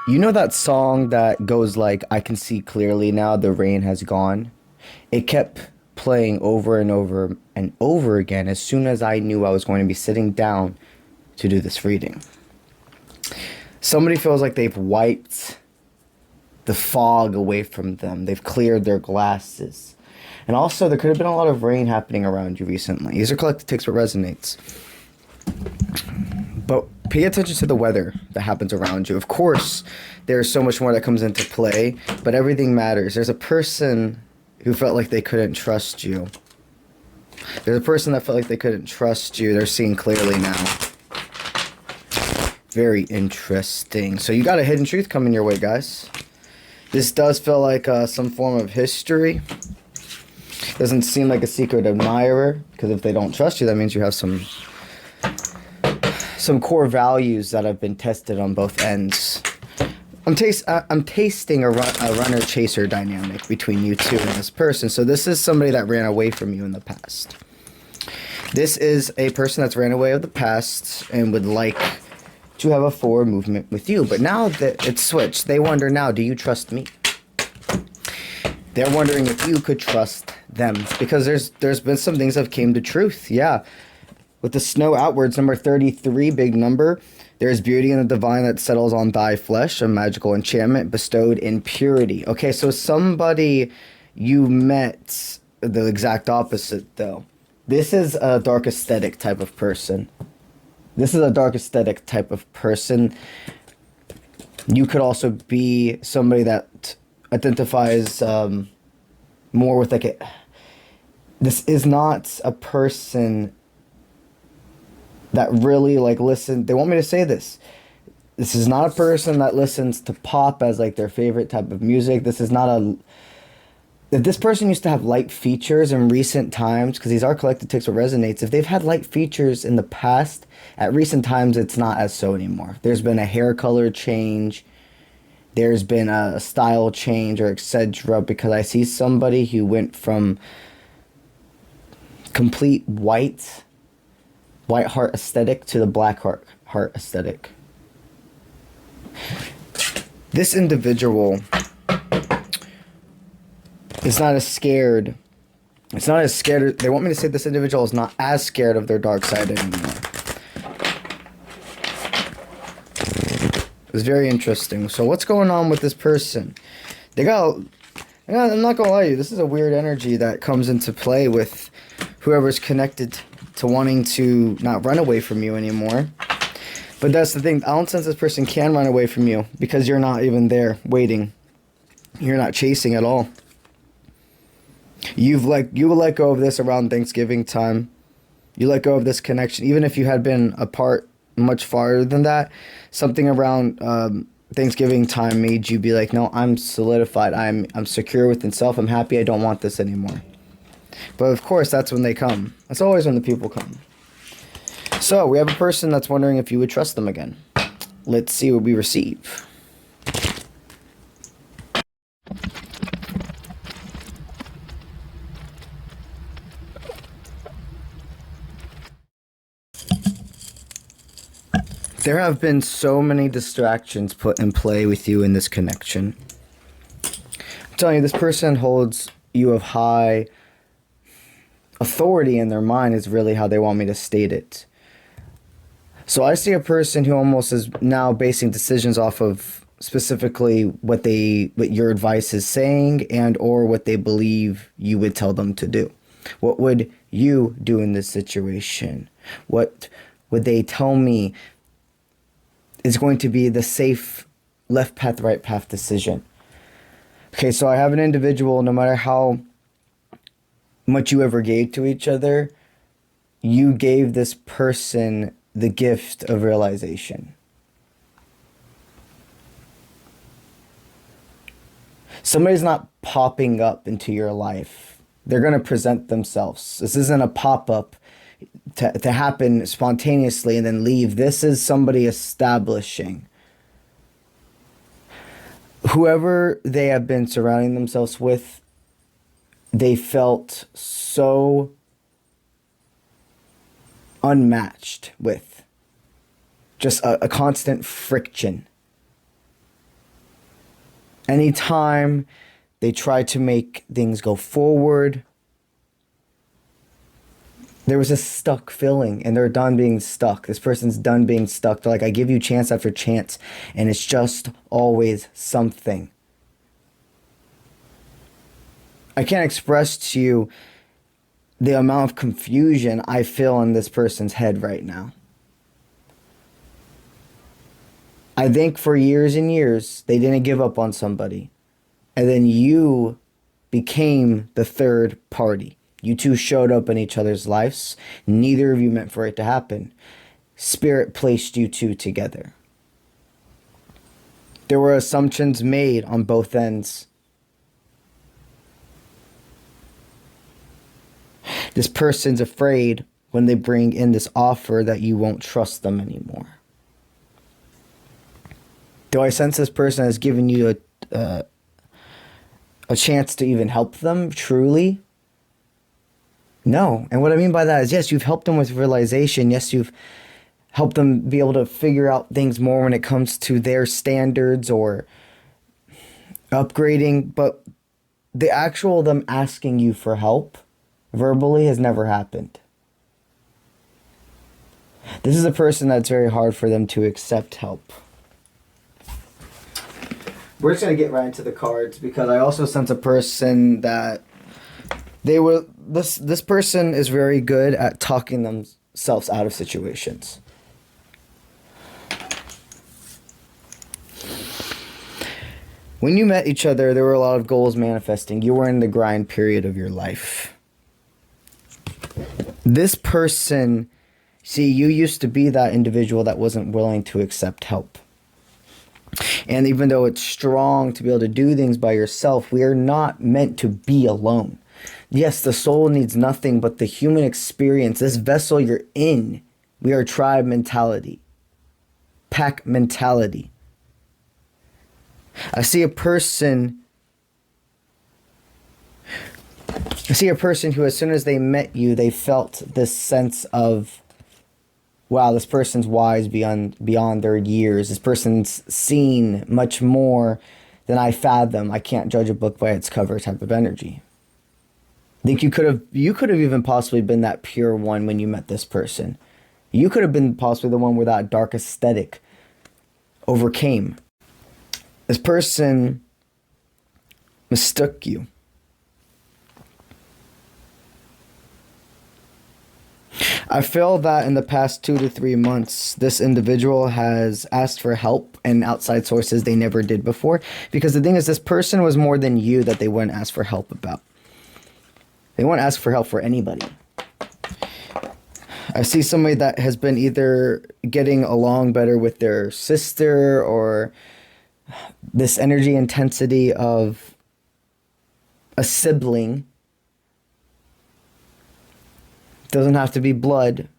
You know that song that goes like, I can see clearly now the rain has gone? It kept playing over and over and over again as soon as I knew I was going to be sitting down to do this reading. Somebody feels like they've wiped the fog away from them. They've cleared their glasses. And also, there could have been a lot of rain happening around you recently. These are collective takes what resonates. But pay attention to the weather that happens around you. Of course, there's so much more that comes into play, but everything matters. There's a person who felt like they couldn't trust you. There's a person that felt like they couldn't trust you. They're seeing clearly now. Very interesting. So you got a hidden truth coming your way, guys. This does feel like some form of history. Doesn't seem like a secret admirer, because if they don't trust you, that means you have some core values that have been tested on both ends. I'm tasting a runner-chaser dynamic between you two and this person. So this is somebody that ran away from you in the past. This is a person that's ran away of the past and would like to have a forward movement with you. But now that it's switched, they wonder now, do you trust me? They're wondering if you could trust them. Because there's been some things that came to truth. Yeah. With the snow outwards, number 33, big number. There is beauty in the divine that settles on thy flesh, a magical enchantment bestowed in purity. Okay, so somebody you met, the exact opposite, though. This is a dark aesthetic type of person. This is a dark aesthetic type of person. You could also be somebody that identifies more with like a... This is not a person that really like listen. They want me to say this. This is not a person that listens to pop as like their favorite type of music. This is not a... If this person used to have light features in recent times, because these are collective takes what resonates, if they've had light features in the past, at recent times it's not as so anymore. There's been a hair color change. There's been a style change or etc. Because I see somebody who went from complete white heart aesthetic to the black heart aesthetic. This individual is not as scared. It's not as scared. They want me to say this individual is not as scared of their dark side anymore. It's very interesting. So what's going on with this person? I'm not gonna lie to you, this is a weird energy that comes into play with whoever's connected to wanting to not run away from you anymore. But that's the thing. I don't sense this person can run away from you because you're not even there waiting. You're not chasing at all. You will let go of this around Thanksgiving time. You let go of this connection, even if you had been apart much farther than that. Something around Thanksgiving time made you be like, no, I'm solidified. I'm secure within self. I'm happy. I don't want this anymore. But of course, that's when they come. That's always when the people come. So we have a person that's wondering if you would trust them again. Let's see what we receive. There have been so many distractions put in play with you in this connection. I'm telling you, this person holds you of high authority in their mind is really how they want me to state it. So I see a person who almost is now basing decisions off of specifically what your advice is saying and or what they believe you would tell them to do. What would you do in this situation? What would they tell me is going to be the safe left path, right path decision? Okay, so I have an individual, no matter how much you ever gave to each other, you gave this person the gift of realization. Somebody's not popping up into your life. They're going to present themselves. This isn't a pop-up to happen spontaneously and then leave. This is somebody establishing. Whoever they have been surrounding themselves with, they felt so unmatched with. Just a constant friction. Anytime they try to make things go forward, there was a stuck feeling, and they're done being stuck. This person's done being stuck. They're like, I give you chance after chance, and it's just always something. I can't express to you the amount of confusion I feel in this person's head right now. I think for years and years, they didn't give up on somebody. And then you became the third party. You two showed up in each other's lives. Neither of you meant for it to happen. Spirit placed you two together. There were assumptions made on both ends. This person's afraid when they bring in this offer that you won't trust them anymore. Do I sense this person has given you a chance to even help them truly? No. And what I mean by that is, yes, you've helped them with realization. Yes, you've helped them be able to figure out things more when it comes to their standards or upgrading. But the actual them asking you for help verbally has never happened. This is a person that's very hard for them to accept help. We're just going to get right into the cards, because I also sense a person that this person is very good at talking themselves out of situations. When you met each other, there were a lot of goals manifesting. You were in the grind period of your life. This person, see, you used to be that individual that wasn't willing to accept help. And even though it's strong to be able to do things by yourself, we are not meant to be alone. Yes, the soul needs nothing but the human experience. This vessel you're in, we are tribe mentality, pack mentality. I see a person who, as soon as they met you, they felt this sense of, wow, this person's wise beyond their years. This person's seen much more than I fathom. I can't judge a book by its cover type of energy. I think you could have even possibly been that pure one when you met this person. You could have been possibly the one where that dark aesthetic overcame. This person mistook you. I feel that in the past 2 to 3 months, this individual has asked for help and outside sources they never did before. Because the thing is, this person was more than you that they wouldn't ask for help about. They won't ask for help for anybody. I see somebody that has been either getting along better with their sister, or this energy intensity of a sibling. Doesn't have to be blood,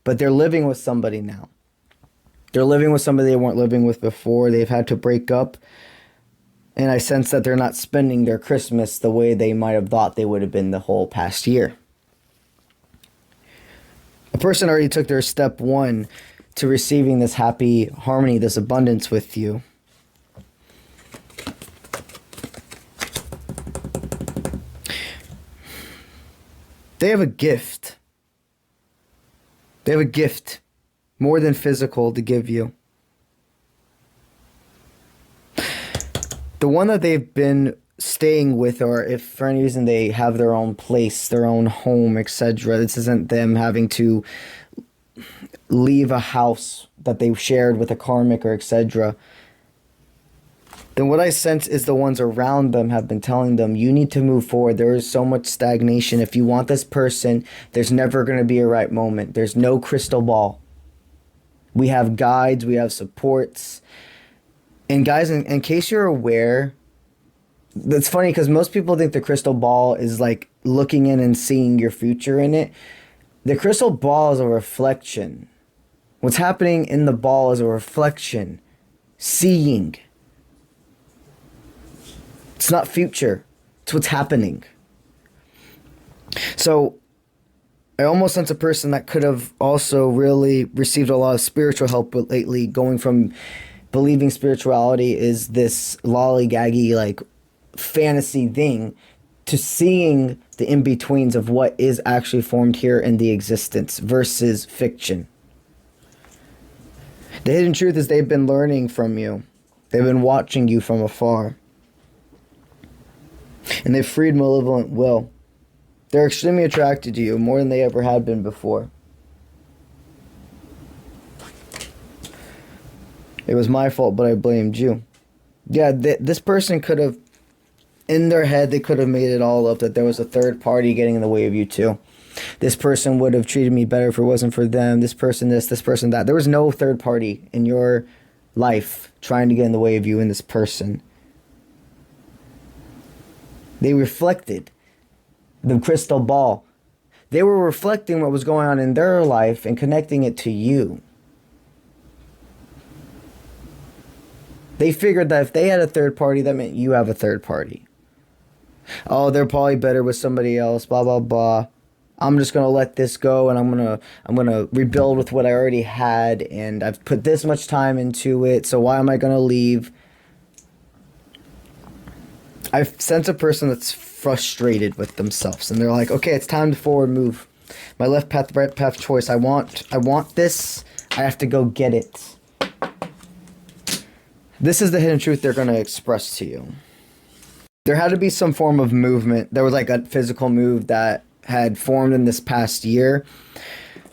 but they're living with somebody now. They're living with somebody they weren't living with before. They've had to break up. And I sense that they're not spending their Christmas the way they might have thought they would have been the whole past year. A person already took their step one to receiving this happy harmony, this abundance with you. They have a gift. They have a gift more than physical to give you. The one that they've been staying with, or if for any reason they have their own place, their own home, etc. This isn't them having to leave a house that they've shared with a karmic or etc. Then what I sense is the ones around them have been telling them, you need to move forward. There is so much stagnation. If you want this person, there's never going to be a right moment. There's no crystal ball. We have guides. We have supports. And guys, in case you're aware, that's funny because most people think the crystal ball is like looking in and seeing your future in it. The crystal ball is a reflection. What's happening in the ball is a reflection. Seeing. It's not future. It's what's happening. So I almost sense a person that could have also really received a lot of spiritual help lately, going from believing spirituality is this lollygaggy, like, fantasy thing, to seeing the in-betweens of what is actually formed here in the existence versus fiction. The hidden truth is they've been learning from you. They've been watching you from afar. And they've freed malevolent will. They're extremely attracted to you, more than they ever had been before. It was my fault, but I blamed you. Yeah, this person could have, in their head, they could have made it all up that there was a third party getting in the way of you too. This person would have treated me better if it wasn't for them. This person this person that. There was no third party in your life trying to get in the way of you and this person. They reflected the crystal ball. They were reflecting what was going on in their life and connecting it to you. They figured that if they had a third party, that meant you have a third party. Oh, they're probably better with somebody else, blah, blah, blah. I'm just going to let this go, and I'm going to rebuild with what I already had, and I've put this much time into it, so why am I going to leave? I sense a person that's frustrated with themselves, and they're like, okay, it's time to forward move. My left path, right path choice. I want this. I have to go get it. This is the hidden truth they're going to express to you. There had to be some form of movement. There was like a physical move that had formed in this past year.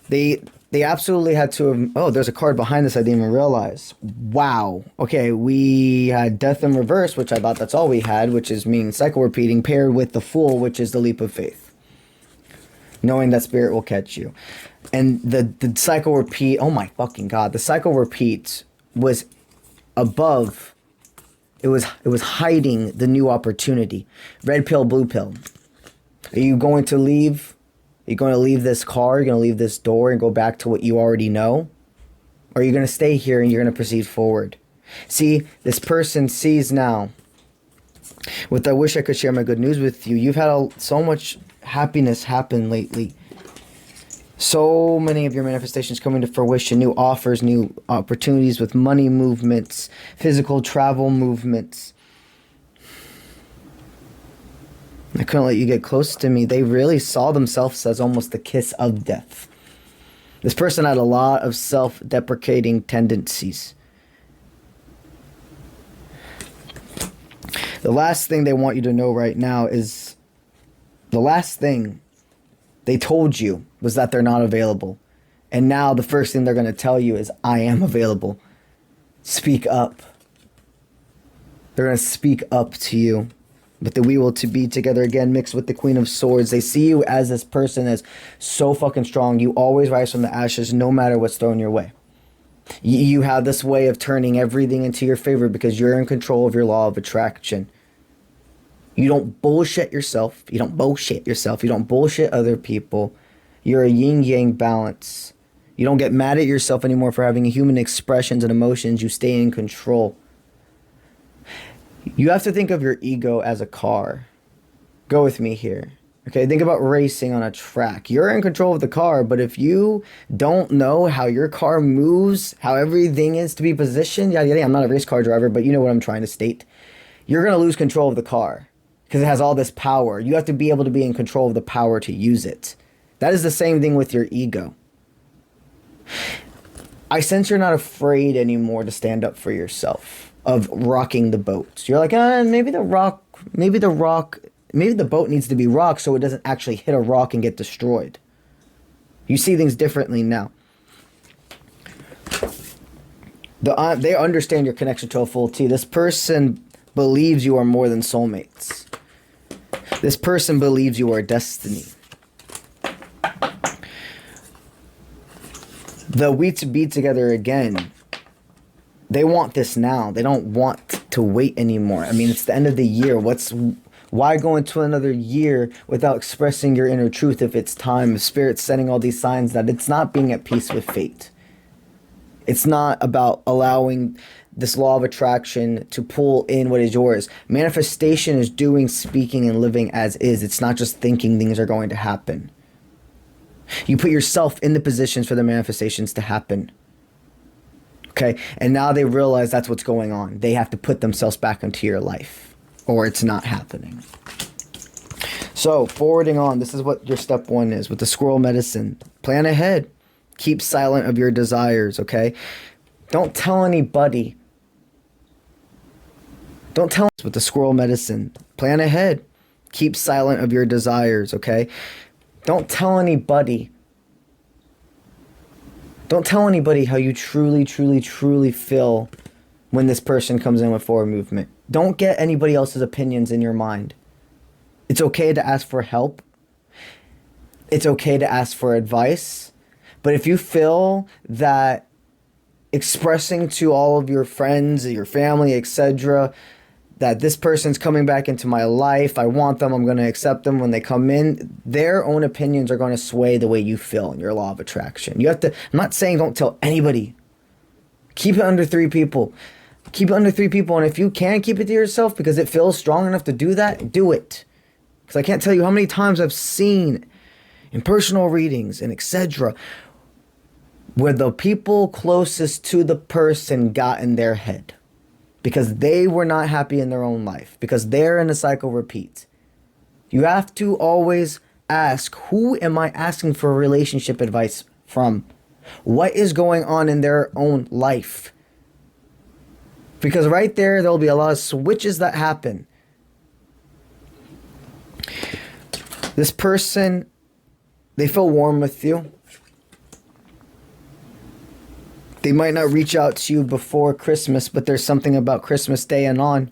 They absolutely had to have... Oh, there's a card behind this I didn't even realize. Wow. Okay, we had Death in Reverse, which I thought that's all we had, which is meaning cycle repeating, paired with the Fool, which is the leap of faith. Knowing that spirit will catch you. And the cycle repeat... Oh my fucking God. The cycle repeat was above... It was hiding the new opportunity. Red pill, blue pill. Are you going to leave? Are you going to leave this car? Are you going to leave this door and go back to what you already know? Or are you going to stay here and you're going to proceed forward? See, this person sees now. With I wish I could share my good news with you. You've had so much happiness happen lately. So many of your manifestations coming to fruition, new offers, new opportunities with money movements, physical travel movements. I couldn't let you get close to me. They really saw themselves as almost the kiss of death. This person had a lot of self-deprecating tendencies. The last thing they want you to know right now is the last thing they told you was that they're not available. And now the first thing they're going to tell you is, I am available. Speak up. They're going to speak up to you. But the we will to be together again mixed with the Queen of Swords. They see you as this person as so fucking strong. You always rise from the ashes no matter what's thrown your way. You have this way of turning everything into your favor because you're in control of your law of attraction. You don't bullshit yourself. You don't bullshit yourself. You don't bullshit other people. You're a yin-yang balance. You don't get mad at yourself anymore for having human expressions and emotions. You stay in control. You have to think of your ego as a car. Go with me here. Okay, think about racing on a track. You're in control of the car, but if you don't know how your car moves, how everything is to be positioned, yada, yada, I'm not a race car driver, but you know what I'm trying to state. You're going to lose control of the car. Because it has all this power. You have to be able to be in control of the power to use it. That is the same thing with your ego. I sense you're not afraid anymore to stand up for yourself. Of rocking the boat. You're like, maybe the boat needs to be rocked so it doesn't actually hit a rock and get destroyed. You see things differently now. They understand your connection to a full T. This person believes you are more than soulmates. This person believes you are destiny. The we to be together again. They want this now. They don't want to wait anymore. I mean, it's the end of the year. Why go into another year without expressing your inner truth if it's time? If Spirit's sending all these signs that it's not being at peace with fate. It's not about allowing this law of attraction to pull in what is yours. Manifestation is doing, speaking, and living as is. It's not just thinking things are going to happen. You put yourself in the positions for the manifestations to happen. Okay? And now they realize that's what's going on. They have to put themselves back into your life, or it's not happening. So, forwarding on, this is what your step 1 is with the squirrel medicine. Plan ahead. Keep silent of your desires, okay? Don't tell anybody. Don't tell with the squirrel medicine. Plan ahead. Keep silent of your desires, okay? Don't tell anybody. Don't tell anybody how you truly, truly, truly feel when this person comes in with forward movement. Don't get anybody else's opinions in your mind. It's okay to ask for help. It's okay to ask for advice. But if you feel that expressing to all of your friends, your family, etc., that this person's coming back into my life, I want them, I'm going to accept them when they come in, their own opinions are going to sway the way you feel in your law of attraction. You have to, I'm not saying don't tell anybody. Keep it under 3 people. Keep it under 3 people. And if you can keep it to yourself because it feels strong enough to do that, do it. Because I can't tell you how many times I've seen in personal readings and etc. where the people closest to the person got in their head because they were not happy in their own life, because they're in a cycle repeat. You have to always ask, who am I asking for relationship advice from? What is going on in their own life? Because right there'll be a lot of switches that happen. This person, they feel warm with you. They might not reach out to you before Christmas, but there's something about Christmas Day and on.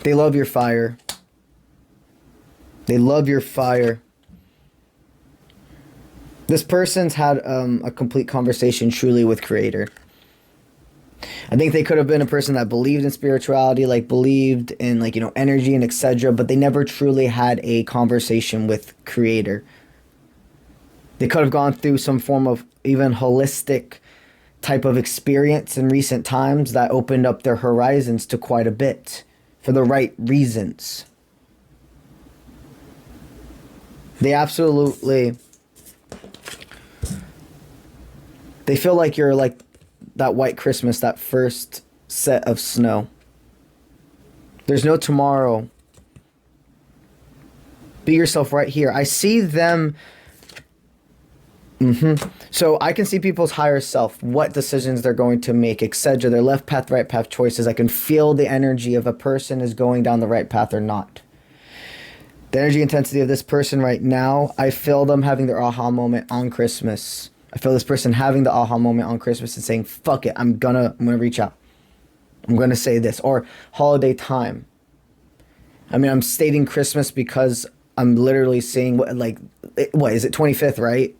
They love your fire. They love your fire. This person's had a complete conversation truly with Creator. I think they could have been a person that believed in spirituality, like believed in like, energy and etc., but they never truly had a conversation with Creator. They could have gone through some form of even holistic type of experience in recent times that opened up their horizons to quite a bit for the right reasons. They absolutely, they feel like you're like that white Christmas, that first set of snow. There's no tomorrow. Be yourself right here. I see them. So I can see people's higher self, what decisions they're going to make, etc. Their left path, right path choices. I can feel the energy of a person is going down the right path or not. The energy intensity of this person right now, I feel them having their aha moment on Christmas. I feel this person having the aha moment on Christmas and saying, fuck it, I'm gonna reach out. I'm gonna say this. Or holiday time. I mean, I'm stating Christmas because I'm literally seeing what is it 25th, right?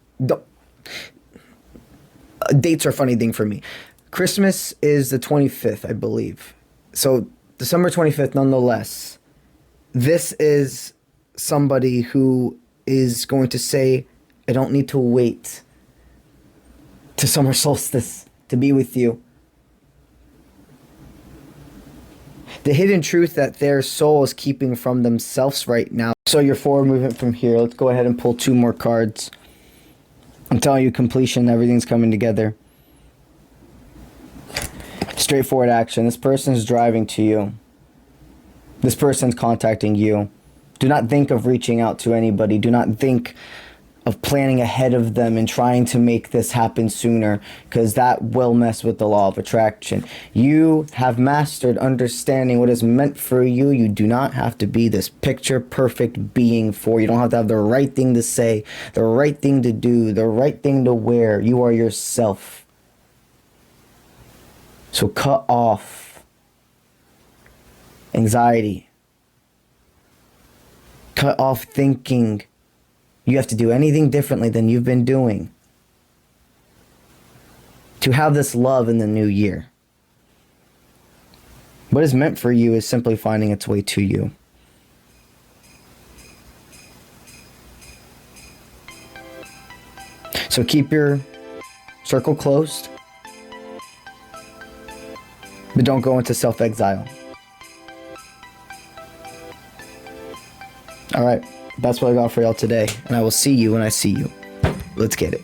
Dates are a funny thing for me. Christmas is the 25th, I believe. So December 25th, nonetheless. This is somebody who is going to say, I don't need to wait to summer solstice to be with you. The hidden truth that their soul is keeping from themselves right now. So your forward movement from here. Let's go ahead and pull 2 more cards. I'm telling you, completion, everything's coming together. Straightforward action. This person is driving to you. This person's contacting you. Do not think of reaching out to anybody. Do not think of planning ahead of them and trying to make this happen sooner, because that will mess with the law of attraction. You have mastered understanding what is meant for you. You do not have to be this picture perfect being for you. You don't have to have the right thing to say, the right thing to do, the right thing to wear. You are yourself. So cut off anxiety. Cut off thinking you have to do anything differently than you've been doing to have this love in the new year. What is meant for you is simply finding its way to you. So keep your circle closed, but don't go into self-exile. All right. That's what I got for y'all today, and I will see you when I see you. Let's get it.